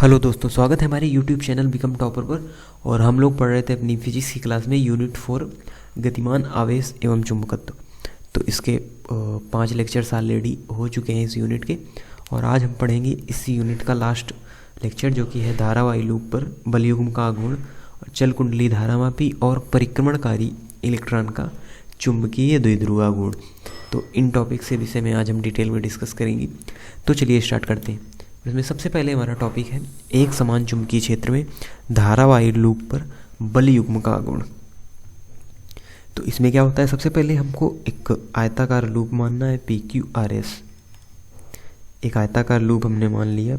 Hello दोस्तों, स्वागत है हमारे यूट्यूब चैनल बिकम टॉपर पर। और हम लोग पढ़ रहे थे अपनी फिजिक्स की क्लास में यूनिट 4 गतिमान आवेश एवं चुंबकत्व। तो इसके 5 लेक्चर्स ऑलरेडी हो चुके हैं इस यूनिट के। और आज हम पढ़ेंगे इस यूनिट का लास्ट लेक्चर, जो कि है धारावाही लूप पर बलयुग्म का आघूर्ण, चल कुंडली धारामापी और परिक्रमणकारी इलेक्ट्रॉन का चुंबकीय द्विध्रुव आघूर्ण। तो इन टॉपिक से विषय में आज हम डिटेल में डिस्कस करेंगे। तो चलिए स्टार्ट करते हैं। इसमें सबसे पहले हमारा टॉपिक है एक समान चुंबकीय क्षेत्र में धारावाही लूप पर बलयुग्म का आघूर्ण। तो इसमें क्या होता है, सबसे पहले हमको एक आयताकार लूप मानना है PQRS। एक आयताकार लूप हमने मान लिया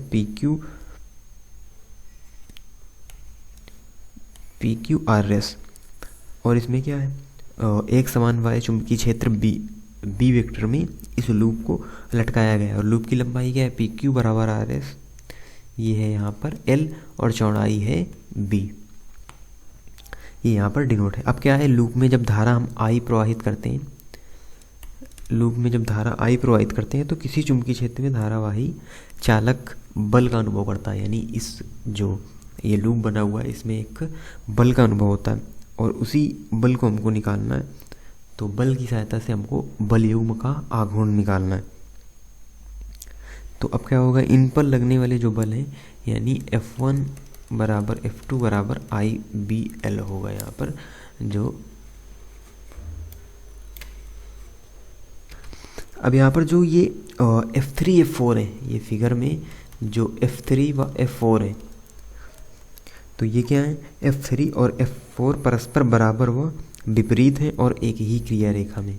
PQRS। और इसमें क्या है, एक समान वाले चुंबकीय क्षेत्र बी वेक्टर में इस लूप को लटकाया गया है। और लूप की लंबाई क्या है, PQ बराबर RS, ये है यहाँ पर L, और चौड़ाई है B, ये यहाँ पर डिनोट है। अब क्या है, लूप में जब धारा हम I प्रवाहित करते हैं, तो किसी चुंबकीय क्षेत्र में धारावाही चालक बल का अनुभव करता है। यानी इस जो ये लूप बना हुआ है, इसमें एक बल का अनुभव होता है और उसी बल को हमको निकालना है। तो बल की सहायता से हमको बलयुग्म का आघूर्ण निकालना है। तो अब क्या होगा, इन पर लगने वाले जो बल हैं, यानी F1 बराबर F2 बराबर IBL होगा। यहाँ पर जो अब यहाँ पर जो ये F3 F4 है, ये फिगर में जो F3 व F4 है, तो ये क्या है, F3 और F4 परस्पर बराबर व विपरीत हैं और एक ही क्रिया रेखा में।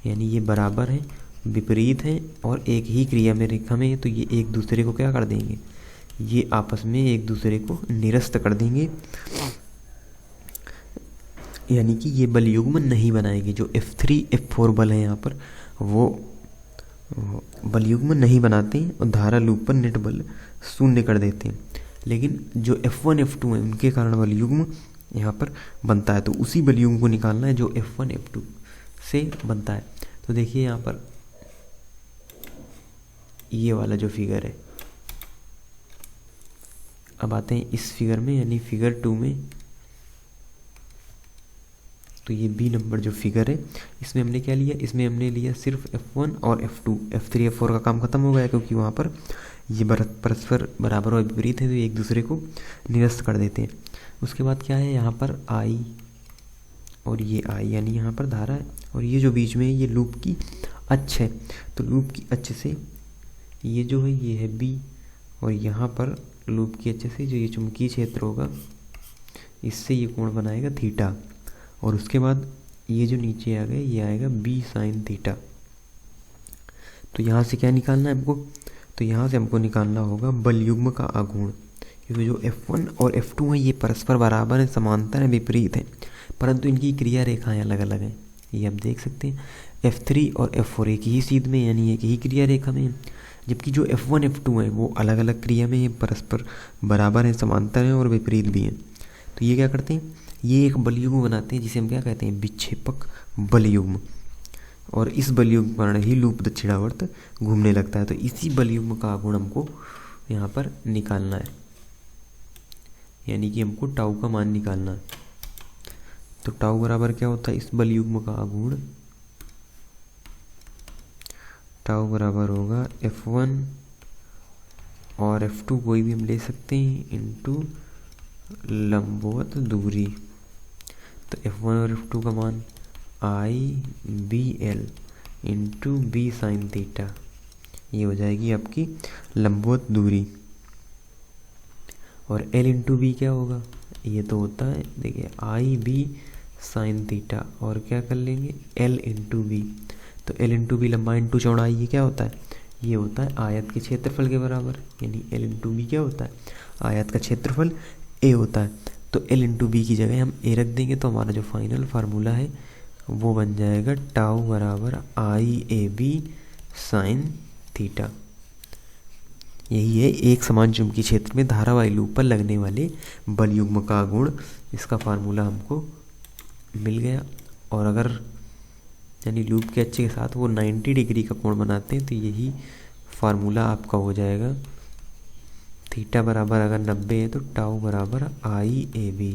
यानी ये बराबर है, विपरीत है और एक ही क्रिया में रेखा में। तो ये एक दूसरे को क्या कर देंगे, ये आपस में एक दूसरे को निरस्त कर देंगे। यानी कि ये बलयुग्म नहीं बनाएंगे। जो F3 F4 बल है यहाँ पर, वो बलयुग्म नहीं बनाते हैं और धारा लूप पर नेट बल शून्य कर देते हैं। लेकिन जो F1 F2 है, उनके कारण बलयुग्म यहाँ पर बनता है। तो उसी बलयुग्म को निकालना है जो F1 F2 से बनता है। तो देखिए यहाँ पर ये वाला जो फिगर है, अब आते हैं इस फिगर में, यानी फिगर 2 में। तो ये B नंबर जो फिगर है, इसमें हमने क्या लिया, इसमें हमने लिया सिर्फ F1 और F2। F3 F4 का काम खत्म हो गया, क्योंकि वहाँ पर ये परस्पर बराबर और विपरीत है, तो एक दूसरे को निरस्त कर देते हैं। उसके बाद क्या है, यहाँ पर I और ये I, यानी यहाँ पर धारा है, और ये जो बीच में है ये लूप की अक्ष है। तो लूप की अक्ष से ये जो है, ये है B, और यहाँ पर लूप की अक्ष से जो ये चुंबकीय क्षेत्र होगा, इससे ये कोण बनाएगा थीटा। और उसके बाद ये जो नीचे आ गया, ये आएगा B sin थीटा। तो यहाँ से क्या निकालना है हमको, तो यहाँ से हमको निकालना होगा बलयुग्म का आघूर्ण। क्योंकि जो F1 और F2 हैं, ये परस्पर बराबर हैं, समांतर हैं, विपरीत हैं, परंतु इनकी क्रिया रेखाएं अलग अलग हैं। ये आप देख सकते हैं, F3 और F4 एक ही सीध में, यानी एक ही क्रिया रेखा में, जबकि जो F1 F2 हैं वो अलग अलग क्रिया में हैं, परस्पर बराबर हैं, समांतर हैं और विपरीत भी हैं। तो ये क्या करते हैं, ये एक बलयुग्म बनाते हैं, जिसे हम क्या कहते हैं, विक्षेपक बलयुग्म। और इस बलयुग्म के कारण ही लूप दक्षिणावर्त घूमने लगता है। तो इसी बलयुग्म का आघूर्ण हमको यहाँ पर निकालना है, यानी कि हमको टाउ का मान निकालना है। तो टाउ बराबर क्या होता है, इस बलयुग्म का आघूर्ण, टाउ बराबर होगा F1 और F2 कोई भी हम ले सकते हैं, इंटू लंबवत दूरी। तो F1 और F2 का मान IBL into B sin theta, ये हो जाएगी आपकी लंबवत दूरी। और L इंटू B क्या होगा, ये तो होता है, देखिए IB sin थीटा, और क्या कर लेंगे L इंटू B। तो L इंटू B लंबाई इंटू चौड़ाई, ये क्या होता है, ये होता है आयत के क्षेत्रफल के बराबर। यानी L इंटू B क्या होता है, आयत का क्षेत्रफल A होता है। तो L इंटू B की जगह हम A रख देंगे, तो हमारा जो फाइनल फार्मूला है वो बन जाएगा टाउ बराबर IAB sin थीटा। यही है एक समान चुंबकीय क्षेत्र में धारावाही लूप पर लगने वाले बलयुग्म का आघूर्ण। इसका फार्मूला हमको मिल गया। और अगर यानी लूप के अक्ष के साथ वो 90 डिग्री का कोण बनाते हैं, तो यही फार्मूला आपका हो जाएगा थीटा बराबर अगर 90 है तो टाउ बराबर IAB।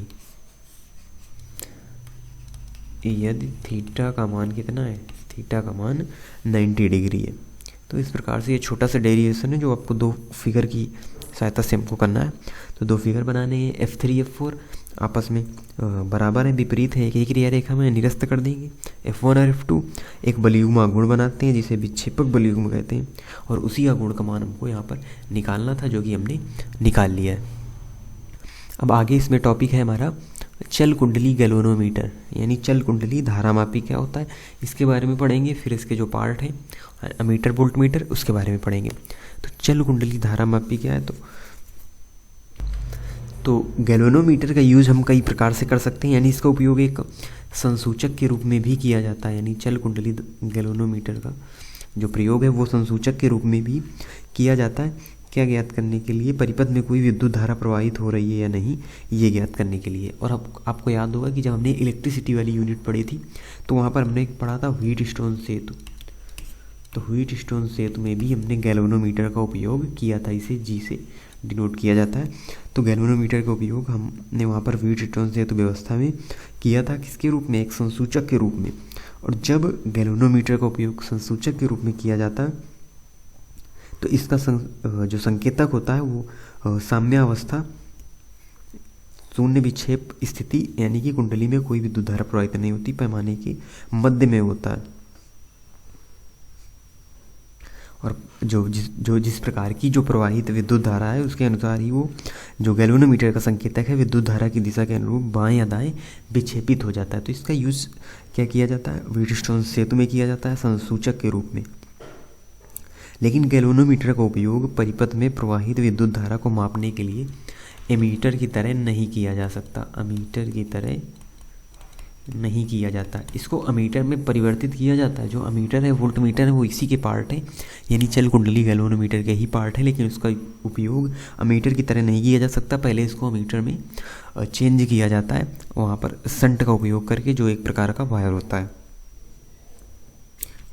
यदि थीटा का मान कितना है, थीटा का मान 90 डिग्री है। तो इस प्रकार से ये छोटा सा डेरिवेशन है जो आपको दो फिगर की सहायता से हमको करना है। तो दो फिगर बनाने हैं, F3 F4 आपस में बराबर है, विपरीत है, एक ही क्रिया रेखा में निरस्त कर देंगे। F1 और F2 एक बलयुग्म आघूर्ण बनाते हैं जिसे विक्षेपक बलयुग्म कहते हैं, और उसी आघूर्ण का मान हमको यहाँ पर निकालना था जो कि हमने निकाल लिया है। अब आगे इसमें टॉपिक है हमारा चल कुंडली गैल्वेनोमीटर, यानी चल कुंडली धारामापी क्या होता है इसके बारे में पढ़ेंगे। फिर इसके जो पार्ट हैं अमीटर वोल्ट मीटर उसके बारे में पढ़ेंगे। तो चल कुंडली धारामापी क्या है, तो गैल्वेनोमीटर का यूज़ हम कई प्रकार से कर सकते हैं, यानी इसका उपयोग एक संसूचक के रूप में भी किया जाता है। यानी चल कुंडली गैल्वेनोमीटर का जो प्रयोग है वो संसूचक के रूप में भी किया जाता है। क्या ज्ञात करने के लिए, परिपथ में कोई विद्युत धारा प्रवाहित हो रही है या नहीं ये ज्ञात करने के लिए। और अब आपको याद होगा कि जब हमने इलेक्ट्रिसिटी वाली यूनिट पढ़ी थी तो वहाँ पर हमने पढ़ा था व्हीटस्टोन सेतु। तो व्हीटस्टोन सेतु में भी हमने गैल्वेनोमीटर का उपयोग किया था, इसे G से डिनोट किया जाता है। तो गैल्वेनोमीटर का उपयोग हमने वहाँ पर व्हीटस्टोन सेतु व्यवस्था में किया था, किसके रूप में, एक संसूचक के रूप में। और जब गैल्वेनोमीटर का उपयोग संसूचक के रूप में किया जाता है तो इसका जो संकेतक होता है वो साम्यावस्था शून्य विक्षेप स्थिति, यानी कि कुंडली में कोई विद्युत धारा प्रवाहित नहीं होती, पैमाने के मध्य में होता है। और जिस प्रकार की जो प्रवाहित विद्युत धारा है उसके अनुसार ही वो जो गैल्वेनोमीटर का संकेतक है विद्युत धारा की दिशा के अनुरूप बाएं या दाएं विक्षेपित हो जाता है। तो इसका यूज़ क्या किया जाता है, व्हीटस्टोन सेतु में किया जाता है संसूचक के रूप में। लेकिन गैल्वेनोमीटर का उपयोग परिपथ में प्रवाहित विद्युत धारा को मापने के लिए एमीटर की तरह नहीं किया जा सकता, अमीटर की तरह नहीं किया जाता। इसको अमीटर में परिवर्तित किया जाता है। जो अमीटर है वोल्ट मीटर है वो इसी के पार्ट है, यानी चल कुंडली गैल्वेनोमीटर के ही पार्ट है, लेकिन उसका उपयोग अमीटर की तरह नहीं किया जा सकता। पहले इसको अमीटर में चेंज किया जाता है, वहाँ पर शंट का उपयोग करके, जो एक प्रकार का वायर होता है।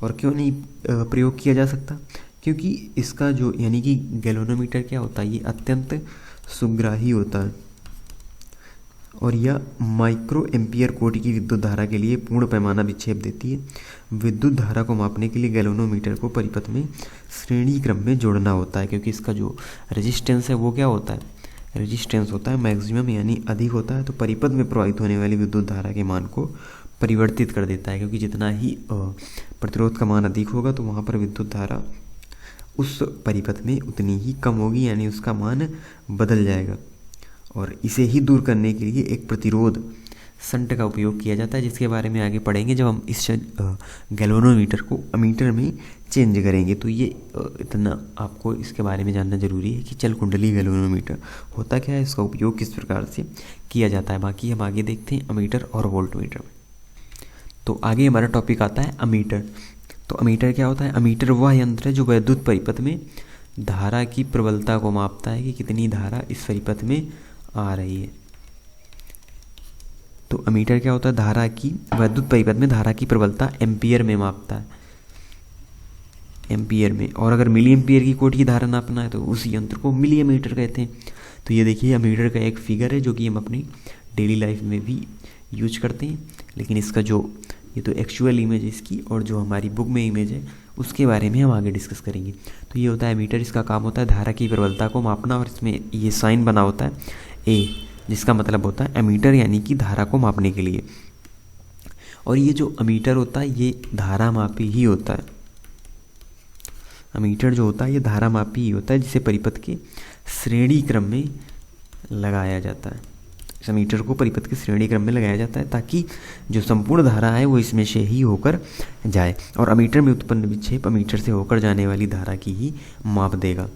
और क्यों नहीं प्रयोग किया जा सकता, क्योंकि इसका जो यानी कि गैल्वेनोमीटर क्या होता है, ये अत्यंत सुग्राही होता है और यह माइक्रो एम्पियर कोटि की विद्युत धारा के लिए पूर्ण पैमाना विक्षेप देती है। विद्युत धारा को मापने के लिए गैल्वेनोमीटर को परिपथ में श्रेणी क्रम में जोड़ना होता है, क्योंकि इसका जो रेजिस्टेंस है वो क्या होता है, रेजिस्टेंस होता है मैक्सिमम, यानी अधिक होता है। तो परिपथ में प्रवाहित होने वाली विद्युत धारा के मान को परिवर्तित कर देता है, क्योंकि जितना ही प्रतिरोध का मान अधिक होगा तो वहाँ पर विद्युत धारा उस परिपथ में उतनी ही कम होगी, यानी उसका मान बदल जाएगा। और इसे ही दूर करने के लिए एक प्रतिरोध शंट का उपयोग किया जाता है, जिसके बारे में आगे पढ़ेंगे जब हम इस गैल्वेनोमीटर को अमीटर में चेंज करेंगे। तो ये इतना आपको इसके बारे में जानना जरूरी है कि चल कुंडली गैल्वेनोमीटर होता क्या है, इसका उपयोग किस प्रकार से किया जाता है। बाकी हम आगे देखते हैं अमीटर और वोल्टमीटर। तो आगे हमारा टॉपिक आता है अमीटर। तो अमीटर क्या होता है, अमीटर वह यंत्र है जो विद्युत परिपथ में धारा की प्रबलता को मापता है कि कितनी धारा इस परिपथ में आ रही है। तो अमीटर क्या होता है, धारा की विद्युत परिपथ में धारा की प्रबलता एम्पियर में मापता है, एम्पियर में। और अगर मिली एम्पियर की कोटि की धारा नापना है तो उस यंत्र को मिली एमीटर कहते हैं। तो ये देखिए अमीटर का एक फिगर है जो कि हम अपनी डेली लाइफ में भी यूज करते हैं, लेकिन इसका जो ये तो एक्चुअल इमेज है इसकी, और जो हमारी बुक में इमेज है उसके बारे में हम आगे डिस्कस करेंगे। तो ये होता है मीटर, इसका काम होता है धारा की प्रबलता को मापना, और इसमें ये साइन बना होता है ए, जिसका मतलब होता है एमीटर, यानी कि धारा को मापने के लिए। और ये जो अमीटर होता है ये धारा मापी ही होता है। अमीटर जो होता है ये धारा मापी ही होता है, जिसे परिपथ के श्रेणी क्रम में लगाया जाता है। इस अमीटर को परिपथ के श्रेणी क्रम में लगाया जाता है ताकि जो संपूर्ण धारा है वो इसमें से ही होकर जाए, और अमीटर में उत्पन्न विक्षेप अमीटर से होकर जाने वाली धारा की ही माप देगा।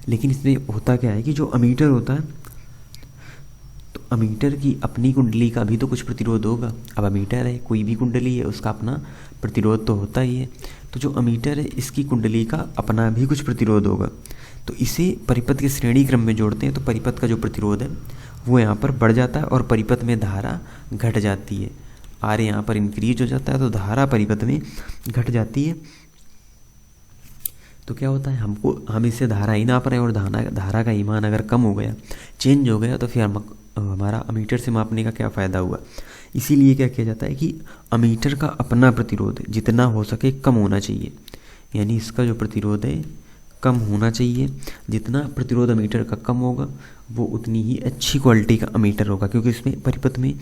लेकिन इसमें होता क्या है कि जो अमीटर होता है, तो अमीटर की अपनी कुंडली का भी तो कुछ प्रतिरोध होगा। अब अमीटर है, कोई भी कुंडली है, उसका अपना प्रतिरोध तो होता ही है। तो जो अमीटर है इसकी कुंडली का अपना भी कुछ प्रतिरोध होगा। तो इसे परिपथ के श्रेणी क्रम में जोड़ते हैं तो परिपथ का जो प्रतिरोध है वो यहाँ पर बढ़ जाता है और परिपथ में धारा घट जाती है। आर यहाँ पर इंक्रीज हो जाता है तो धारा परिपथ में घट जाती है। तो क्या होता है, हम इससे धारा ही नाप रहे हैं और धारा का ही मान अगर कम हो गया, चेंज हो गया, तो फिर हमारा अमीटर से मापने का क्या फ़ायदा हुआ। इसीलिए क्या किया जाता है कि अमीटर का अपना प्रतिरोध जितना हो सके कम होना चाहिए, यानी इसका जो प्रतिरोध है कम होना चाहिए। जितना प्रतिरोध अमीटर का कम होगा वो उतनी ही अच्छी क्वालिटी का अमीटर होगा, क्योंकि इसमें परिपथ में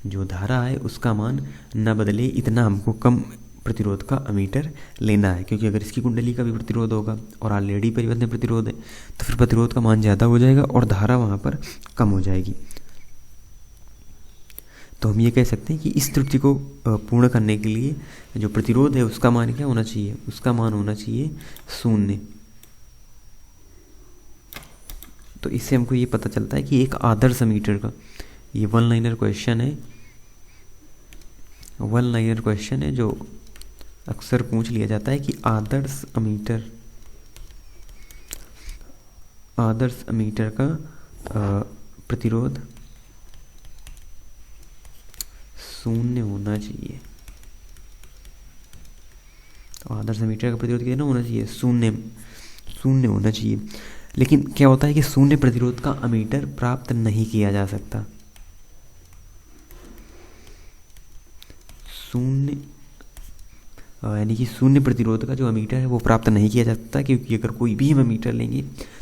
जो धारा है उसका मान न बदले, इतना हमको कम प्रतिरोध का अमीटर लेना है। क्योंकि अगर इसकी कुंडली का भी प्रतिरोध होगा और ऑलरेडी परिपथ में प्रतिरोध है तो फिर प्रतिरोध का मान ज़्यादा हो जाएगा और धारा वहाँ पर कम हो जाएगी। तो हम ये कह सकते हैं कि इस त्रुटि को पूर्ण करने के लिए जो प्रतिरोध है उसका मान क्या होना चाहिए, उसका मान होना चाहिए 0। तो इससे हमको ये पता चलता है कि एक आदर्श अमीटर का, ये वन लाइनर क्वेश्चन है जो अक्सर पूछ लिया जाता है कि आदर्श अमीटर का प्रतिरोध 0 होना चाहिए। तो आदर्श अमीटर का प्रतिरोध कितना होना चाहिए, 0 होना चाहिए। लेकिन क्या होता है कि 0 प्रतिरोध का अमीटर प्राप्त नहीं किया जा सकता। 0 यानी कि 0 प्रतिरोध का जो अमीटर है वो प्राप्त नहीं किया जा सकता, क्योंकि अगर कोई भी हम अमीटर लेंगे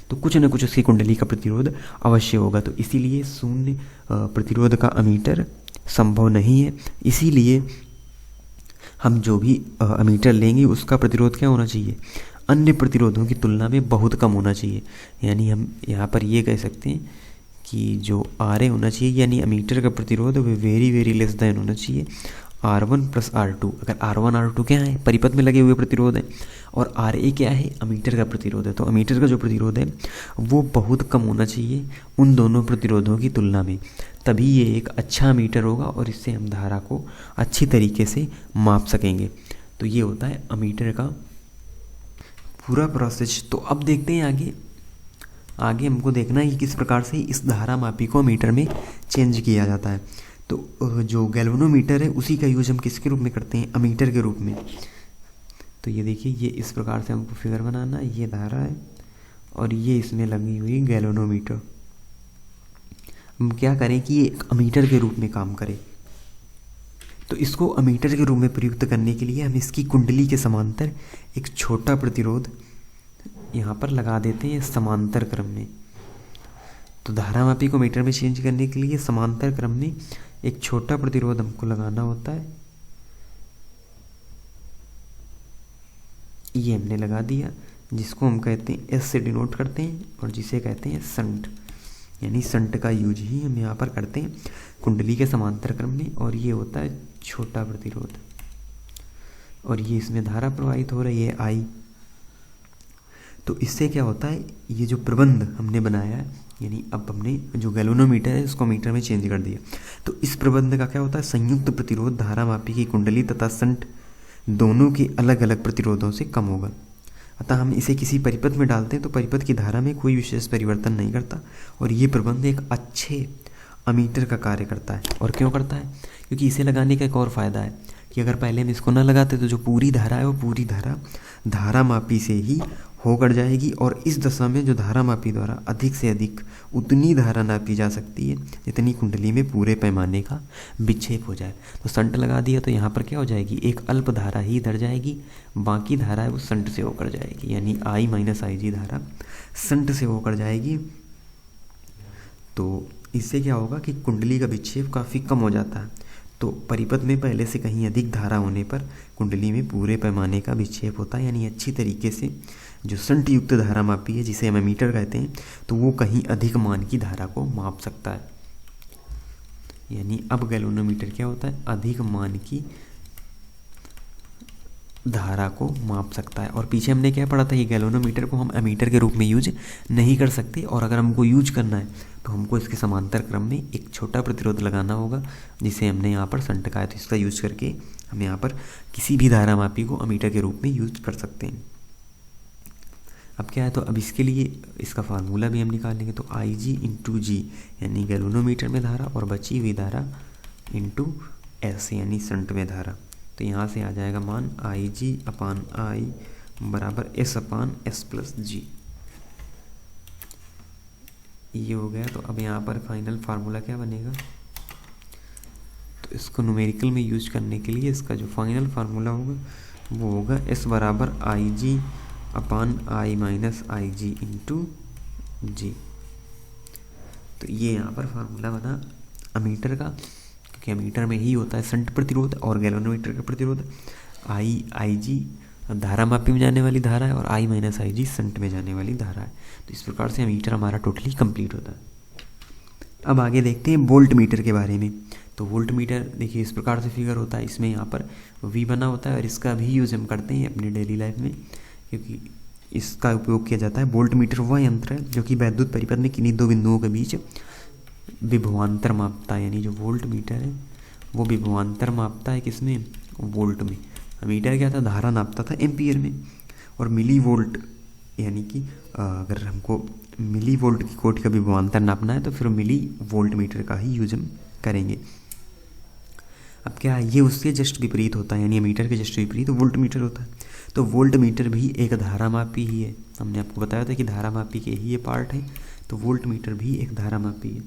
तो कुछ न कुछ उसकी कुंडली का प्रतिरोध अवश्य होगा। तो इसीलिए 0 प्रतिरोध का अमीटर संभव नहीं है। इसीलिए हम जो भी अमीटर लेंगे उसका प्रतिरोध क्या होना चाहिए, अन्य प्रतिरोधों की तुलना में बहुत कम होना चाहिए। यानी हम यहाँ पर ये कह सकते हैं कि जो RA होना चाहिए, यानी अमीटर का प्रतिरोध वो वेरी लेस देन होना चाहिए R1 + R2। अगर R1 R2 क्या है, परिपथ में लगे हुए प्रतिरोध है, और RA क्या है, अमीटर का प्रतिरोध है। तो अमीटर का जो प्रतिरोध है वो बहुत कम होना चाहिए उन दोनों प्रतिरोधों की तुलना में, तभी ये एक अच्छा अमीटर होगा और इससे हम धारा को अच्छी तरीके से माप सकेंगे। तो ये होता है अमीटर का पूरा प्रोसेस। तो अब देखते हैं आगे हमको देखना है कि किस प्रकार से इस धारा मापी को मीटर में चेंज किया जाता है। तो जो गैल्वेनोमीटर है उसी का यूज हम किसके रूप में करते हैं, अमीटर के रूप में। तो ये देखिए, ये इस प्रकार से हमको फिगर बनाना है, ये धारा है और ये इसमें लगी हुई गैल्वेनोमीटर। हम क्या करें कि ये एक अमीटर के रूप में काम करे। तो इसको अमीटर के रूप में प्रयुक्त करने के लिए हम इसकी कुंडली के समांतर एक छोटा प्रतिरोध यहाँ पर लगा देते हैं समांतर क्रम में। तो धारा मापी को मीटर में चेंज करने के लिए समांतर क्रम में एक छोटा प्रतिरोध हमको लगाना होता है। ये हमने लगा दिया, जिसको हम कहते हैं S से डिनोट करते हैं और जिसे कहते हैं संट। यानी संट का यूज ही हम यहाँ पर करते हैं कुंडली के समांतर क्रम में, और ये होता है छोटा प्रतिरोध। और ये इसमें धारा प्रवाहित हो रही है I। तो इससे क्या होता है, ये जो प्रबंध हमने बनाया है, यानी अब हमने जो गैल्वेनोमीटर है उसको मीटर में चेंज कर दिया। तो इस प्रबंध का क्या होता है, संयुक्त प्रतिरोध धारा मापी की कुंडली तथा संट दोनों के अलग अलग प्रतिरोधों से कम होगा। अतः हम इसे किसी परिपथ में डालते हैं तो परिपथ की धारा में कोई विशेष परिवर्तन नहीं करता, और ये प्रबंध एक अच्छे अमीटर का कार्य करता है। और क्यों करता है, क्योंकि इसे लगाने का एक और फ़ायदा है कि अगर पहले हम इसको ना लगाते तो जो पूरी धारा है वो पूरी धारा मापी से ही होकर जाएगी, और इस दशा में जो धारा मापी द्वारा अधिक से अधिक उतनी धारा नापी जा सकती है जितनी कुंडली में पूरे पैमाने का विक्षेप हो जाए। तो संट लगा दिया तो यहाँ पर क्या हो जाएगी, एक अल्प धारा ही इधर जाएगी, बाकी धारा है वो संट से होकर जाएगी, यानी I - IG धारा संट से होकर जाएगी। तो इससे क्या होगा कि कुंडली का विक्षेप काफ़ी कम हो जाता है। तो परिपथ में पहले से कहीं अधिक धारा होने पर कुंडली में पूरे पैमाने का विक्षेप होता है, यानी अच्छी तरीके से जो संट युक्त धारा मापी है जिसे हम एमीटर कहते हैं, तो वो कहीं अधिक मान की धारा को माप सकता है। यानी अब गैल्वेनोमीटर क्या होता है, अधिक मान की धारा को माप सकता है। और पीछे हमने क्या पढ़ा था, ये गैल्वेनोमीटर को हम एमीटर के रूप में यूज नहीं कर सकते, और अगर हमको यूज करना है तो हमको इसके समांतर क्रम में एक छोटा प्रतिरोध लगाना होगा जिसे हमने यहाँ पर संट कहा है। तो इसका यूज करके हम यहाँ पर किसी भी धारा मापी को एमीटर के रूप में यूज कर सकते हैं। अब क्या है, तो अब इसके लिए इसका फार्मूला भी हम निकालेंगे। तो IG × G यानी गैल्वेनोमीटर में धारा, और बची हुई धारा × S यानी संट में धारा। तो यहाँ से आ जाएगा मान IG/I बराबर S/S+G। ये हो गया। तो अब यहाँ पर फाइनल फार्मूला क्या बनेगा, तो इसको न्यूमेरिकल में यूज करने के लिए इसका जो फाइनल फार्मूला होगा वो होगा S बराबर IG/I-G तो ये यहाँ पर फार्मूला बना अमीटर का, क्योंकि अमीटर में ही होता है शंट प्रतिरोध और गैल्वेनोमीटर का प्रतिरोध। IG धारा मापी में जाने वाली धारा है और I-IG शंट में जाने वाली धारा है। तो इस प्रकार से अमीटर हमारा टोटली कंप्लीट होता है। अब आगे देखते हैं वोल्ट मीटर के बारे में। तो वोल्ट मीटर देखिए इस प्रकार से फिगर होता है, इसमें यहाँ पर V बना होता है और इसका भी यूज़ हम करते हैं अपनी डेली लाइफ में, क्योंकि इसका उपयोग किया जाता है। वोल्ट मीटर वह यंत्र है जो कि वैद्युत परिपथ में किन्हीं दो बिंदुओं के बीच विभवांतर मापता है। यानी जो वोल्ट मीटर है वो विभवांतर मापता है किसमें, वोल्ट में। मीटर क्या था, धारा नापता था एम्पियर में। और मिली वोल्ट यानी कि अगर हमको मिली वोल्ट की कोटि का विभवांतर नापना है तो फिर मिली वोल्ट मीटर का ही यूज हम करेंगे। अब क्या है, ये उससे जस्ट विपरीत होता है, यानी मीटर के जस्ट विपरीत वोल्ट मीटर होता है। तो वोल्ट मीटर भी एक धारा मापी ही है। हमने आपको बताया था कि धारा मापी के ही ये पार्ट है। तो वोल्ट मीटर भी एक धारा मापी है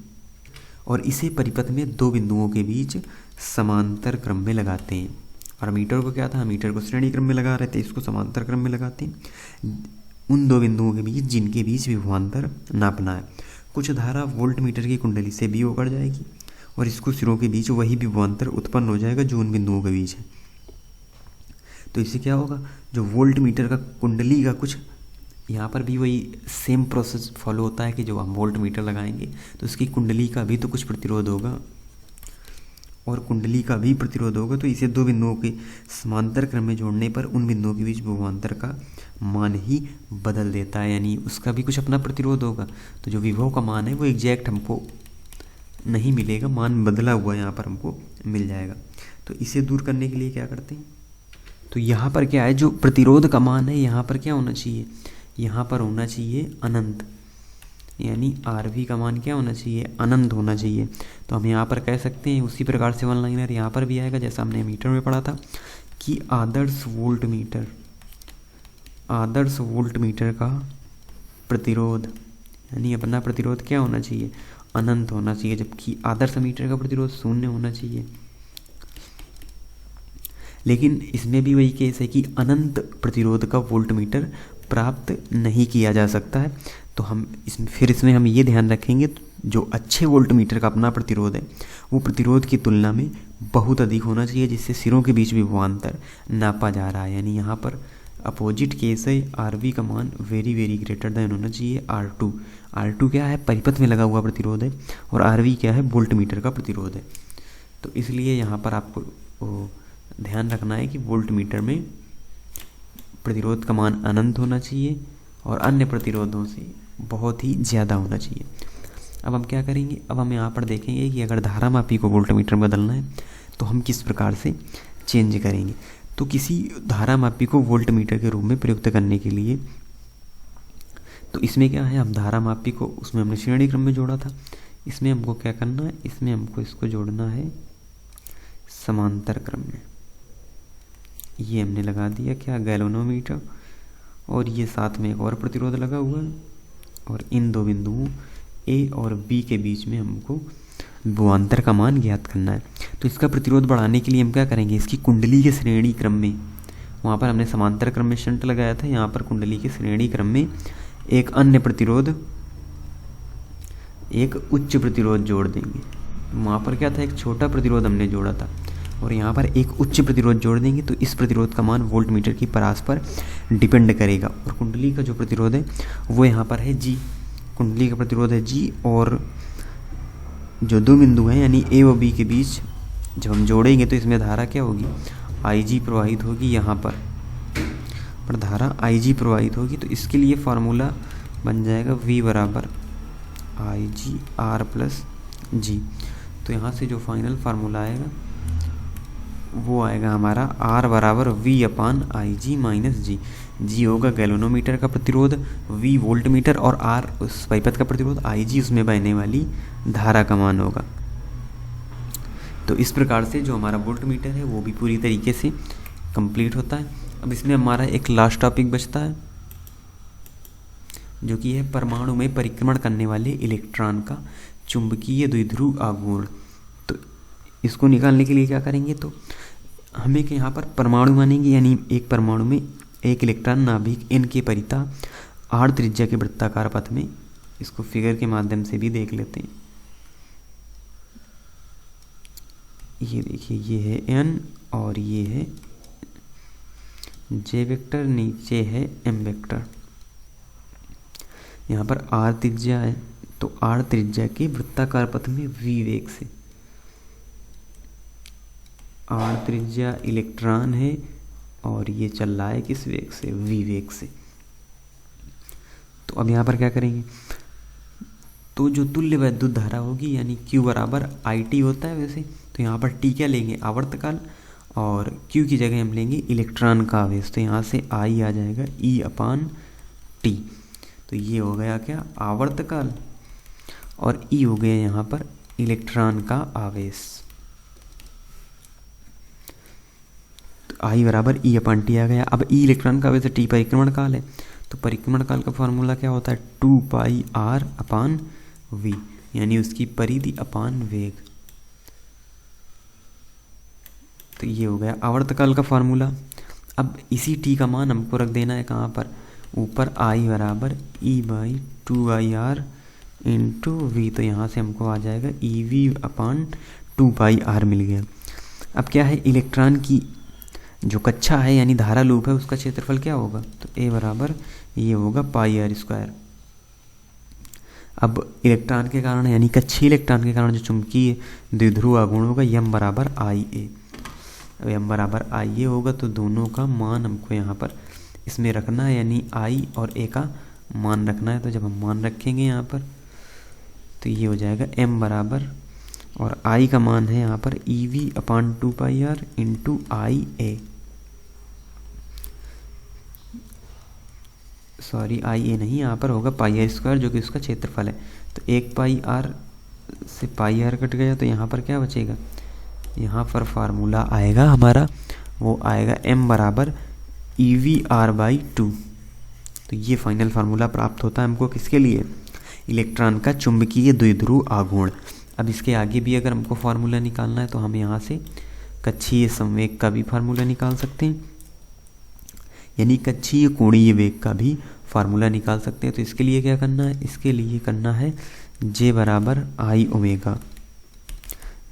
और इसे परिपथ में दो बिंदुओं के बीच समांतर क्रम में लगाते हैं। और मीटर को क्या था, मीटर को श्रेणी क्रम में लगा रहे थे, इसको समांतर क्रम में लगाते हैं उन दो बिंदुओं के बीच जिनके बीच विभवांतर नापना है। कुछ धारा वोल्ट मीटर की कुंडली से भी होकर जाएगी और इसको सिरों के बीच वही विभवांतर उत्पन्न हो जाएगा जो उन बिंदुओं के बीच है। तो इससे क्या होगा, जो वोल्ट मीटर का कुंडली का कुछ यहाँ पर भी वही सेम प्रोसेस फॉलो होता है कि जो हम वोल्ट मीटर लगाएंगे तो उसकी कुंडली का भी तो कुछ प्रतिरोध होगा और कुंडली का भी प्रतिरोध होगा। तो इसे दो बिंदुओं के समांतर क्रम में जोड़ने पर उन बिंदुओं के बीच विभवांतर का मान ही बदल देता है, यानी उसका भी कुछ अपना प्रतिरोध होगा। तो जो विभव का मान है वो एग्जैक्ट हमको नहीं मिलेगा, मान बदला हुआ यहाँ पर हमको मिल जाएगा। तो इसे दूर करने के लिए क्या करते हैं, तो यहाँ पर क्या है, जो प्रतिरोध का मान है यहाँ पर क्या होना चाहिए, यहाँ पर होना चाहिए अनंत, यानी RV का मान क्या होना चाहिए, अनंत होना चाहिए। तो हम यहाँ पर कह सकते हैं उसी प्रकार से वन लाइनर यहाँ पर भी आएगा, जैसा हमने मीटर में पढ़ा था कि आदर्श वोल्ट मीटर का प्रतिरोध यानी अपना प्रतिरोध क्या होना चाहिए, अनंत होना चाहिए, जबकि आदर्श मीटर का प्रतिरोध 0 होना चाहिए। लेकिन इसमें भी वही केस है कि अनंत प्रतिरोध का वोल्ट मीटर प्राप्त नहीं किया जा सकता है। तो हम इसमें हम ये ध्यान रखेंगे, जो अच्छे वोल्ट मीटर का अपना प्रतिरोध है वो प्रतिरोध की तुलना में बहुत अधिक होना चाहिए, जिससे सिरों के बीच विभवांतर नापा जा रहा है। यानी यहाँ पर अपोजिट केस है, RV का मान वेरी वेरी ग्रेटर देन होना चाहिए R2 क्या है, परिपथ में लगा हुआ प्रतिरोध है, और RV क्या है, वोल्ट मीटर का प्रतिरोध है। तो इसलिए यहाँ पर आपको ध्यान रखना है कि वोल्ट मीटर में प्रतिरोध का मान अनंत होना चाहिए और अन्य प्रतिरोधों से बहुत ही ज़्यादा होना चाहिए। अब हम क्या करेंगे, अब हम यहाँ पर देखेंगे कि अगर धारा मापी को वोल्ट मीटर में बदलना है तो हम किस प्रकार से चेंज करेंगे। तो किसी धारा मापी को वोल्ट मीटर के रूप में प्रयुक्त करने के लिए, तो इसमें क्या है, हम धारा मापी को उसमें हमने श्रेणी क्रम में जोड़ा था, इसमें हमको क्या करना है, इसमें हमको इसको जोड़ना है समांतर क्रम में। ये हमने लगा दिया क्या, गैल्वेनोमीटर, और ये साथ में एक और प्रतिरोध लगा हुआ है, और इन दो बिंदुओं A और B के बीच में हमको विभवांतर का मान ज्ञात करना है। तो इसका प्रतिरोध बढ़ाने के लिए हम क्या करेंगे, इसकी कुंडली के श्रेणी क्रम में, वहाँ पर हमने समांतर क्रम में शंट लगाया था, यहाँ पर कुंडली के श्रेणी क्रम में एक अन्य प्रतिरोध, एक उच्च प्रतिरोध जोड़ देंगे। वहाँ पर क्या था, एक छोटा प्रतिरोध हमने जोड़ा था और यहाँ पर एक उच्च प्रतिरोध जोड़ देंगे। तो इस प्रतिरोध का मान वोल्ट मीटर की परास पर डिपेंड करेगा। और कुंडली का जो प्रतिरोध है वो यहाँ पर है G, कुंडली का प्रतिरोध है G, और जो दो बिंदु हैं यानी A और B के बीच जब हम जोड़ेंगे तो इसमें धारा क्या होगी, IG प्रवाहित होगी, यहाँ पर धारा IG प्रवाहित होगी। तो इसके लिए फार्मूला बन जाएगा V बराबर IG/R+G। तो यहाँ से जो फाइनल फार्मूला आएगा वो आएगा हमारा R बराबर V/IG-G। G होगा गैल्वेनोमीटर का प्रतिरोध, V वोल्ट मीटर, और R उस परिपथ का प्रतिरोध, IG उसमें बहने वाली धारा का मान होगा। तो इस प्रकार से जो हमारा वोल्ट मीटर है वो भी पूरी तरीके से कंप्लीट होता है। अब इसमें हमारा एक लास्ट टॉपिक बचता है जो कि है परमाणु में परिक्रमण करने वाले इलेक्ट्रॉन का चुंबकीय द्विध्रुव आघूर्ण। तो इसको निकालने के लिए क्या करेंगे, तो हमें यहाँ पर परमाणु मानेंगे, यानी एक परमाणु में एक इलेक्ट्रॉन नाभिक n के परिता r त्रिज्या के वृत्ताकार पथ में। इसको फिगर के माध्यम से भी देख लेते हैं। ये देखिए, ये है n और ये है j वेक्टर, नीचे है m वेक्टर। यहाँ पर r त्रिज्या है, तो r त्रिज्या के वृत्ताकार पथ में v वेग से, r त्रिज्या इलेक्ट्रॉन है और ये चल रहा है किस वेग से, v वेग से। तो अब यहाँ पर क्या करेंगे, तो जो तुल्य वैद्युत धारा होगी यानी Q बराबर IT होता है वैसे, तो यहाँ पर T क्या लेंगे, आवर्तकाल, और Q की जगह हम लेंगे इलेक्ट्रॉन का आवेश। तो यहाँ से I आ जाएगा E/T। तो ये हो गया क्या, आवर्तकाल, और E हो गया यहाँ पर इलेक्ट्रॉन का आवेश। तो I बराबर E/T आ गया। अब E इलेक्ट्रॉन का आवेश, T परिक्रमण काल है, तो परिक्रमण काल का फॉर्मूला क्या होता है, 2πr/v, यानी उसकी परिधि अपान वेग। तो ये हो गया आवर्तकाल का फॉर्मूला। अब इसी T का मान हमको रख देना है कहाँ पर, ऊपर I बराबर E/2IR इंटू v। तो यहाँ से हमको आ जाएगा EV/2πr मिल गया। अब क्या है, इलेक्ट्रॉन की जो कक्षा है यानी धारा लूप है उसका क्षेत्रफल क्या होगा, तो A बराबर ये होगा πr²। अब इलेक्ट्रॉन के कारण यानी कक्षीय इलेक्ट्रॉन के कारण जो चुंबकीय द्विध्रुव आघूर्ण होगा m बराबर IA। अब m बराबर IA होगा तो दोनों का मान हमको यहाँ पर इसमें रखना है, यानी I और A का मान रखना है। तो जब हम मान रखेंगे यहाँ पर तो ये हो जाएगा m बराबर, और I का मान है यहाँ पर EV/2πr into IA, sorry IA नहीं, यहाँ पर होगा πr² जो कि उसका क्षेत्रफल है। तो 1πr से πr कट गया, तो यहाँ पर क्या बचेगा, यहाँ पर फार्मूला आएगा हमारा, वो आएगा m बराबर EVr/2। तो ये फाइनल फार्मूला प्राप्त होता है हमको किसके लिए, इलेक्ट्रॉन का चुंबकीय द्विध्रुव आघूर्ण। अब इसके आगे भी अगर हमको फार्मूला निकालना है तो हम यहाँ से कक्षीय संवेग का भी फार्मूला निकाल सकते हैं, यानी कक्षीय कोणीय वेग का भी फार्मूला निकाल सकते हैं। तो इसके लिए क्या करना है, इसके लिए करना है J बराबर I ओमेगा।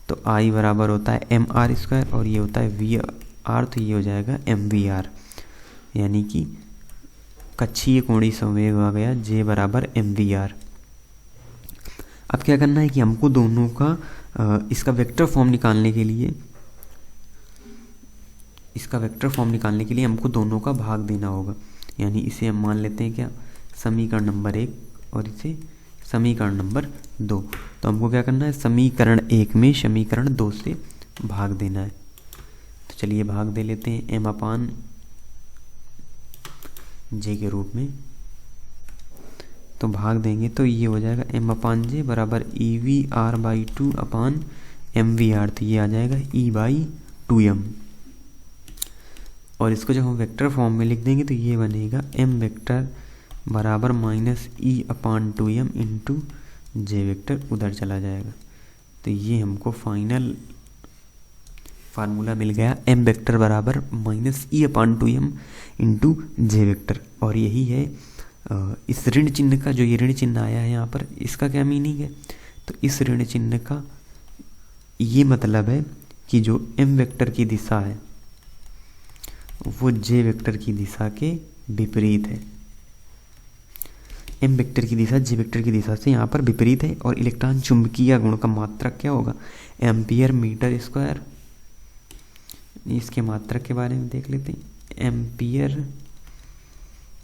तो I बराबर होता है mr² और ये होता है VR, तो ये हो जाएगा mvr, यानी कि कक्षीय कोणीय संवेग आ गया J बराबर mvr। अब क्या करना है कि हमको दोनों का इसका वेक्टर फॉर्म निकालने के लिए, हमको दोनों का भाग देना होगा। यानी इसे हम मान लेते हैं क्या, समीकरण नंबर 1 और इसे समीकरण नंबर 2। तो हमको क्या करना है, समीकरण 1 में समीकरण 2 से भाग देना है। तो चलिए भाग दे लेते हैं m/j के रूप में। तो भाग देंगे तो ये हो जाएगा m/j बराबर EVr/2/mvr। तो ये आ जाएगा E/2m, और इसको जब हम वेक्टर फॉर्म में लिख देंगे तो ये बनेगा m वेक्टर बराबर -E/2m इंटू j वेक्टर, उधर चला जाएगा। तो ये हमको फाइनल फार्मूला मिल गया, m वेक्टर बराबर -E/2m इंटू j वेक्टर। और यही है इस ऋण चिन्ह का, जो ये ऋण चिन्ह आया है यहाँ पर, इसका क्या मीनिंग है, तो इस ऋण चिन्ह का ये मतलब है कि जो m वेक्टर की दिशा है वो j वेक्टर की दिशा के विपरीत है। m वेक्टर की दिशा j वेक्टर की दिशा से यहाँ पर विपरीत है। और इलेक्ट्रॉन चुंबकीय गुण का मात्रक क्या होगा, एम्पियर मीटर स्क्वायर। इसके मात्रक के बारे में देख लेते हैं, एम्पियर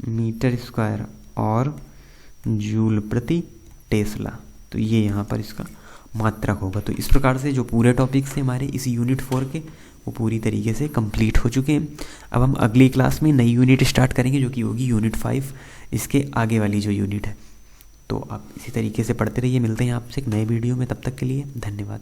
मीटर स्क्वायर और जूल प्रति टेस्ला। तो ये यहाँ पर इसका मात्रक होगा। तो इस प्रकार से जो पूरे टॉपिक से हमारे इस यूनिट 4 के वो पूरी तरीके से कंप्लीट हो चुके हैं। अब हम अगली क्लास में नई यूनिट स्टार्ट करेंगे जो कि होगी यूनिट 5, इसके आगे वाली जो यूनिट है। तो आप इसी तरीके से पढ़ते रहिए। मिलते हैं आपसे एक नए वीडियो में, तब तक के लिए धन्यवाद।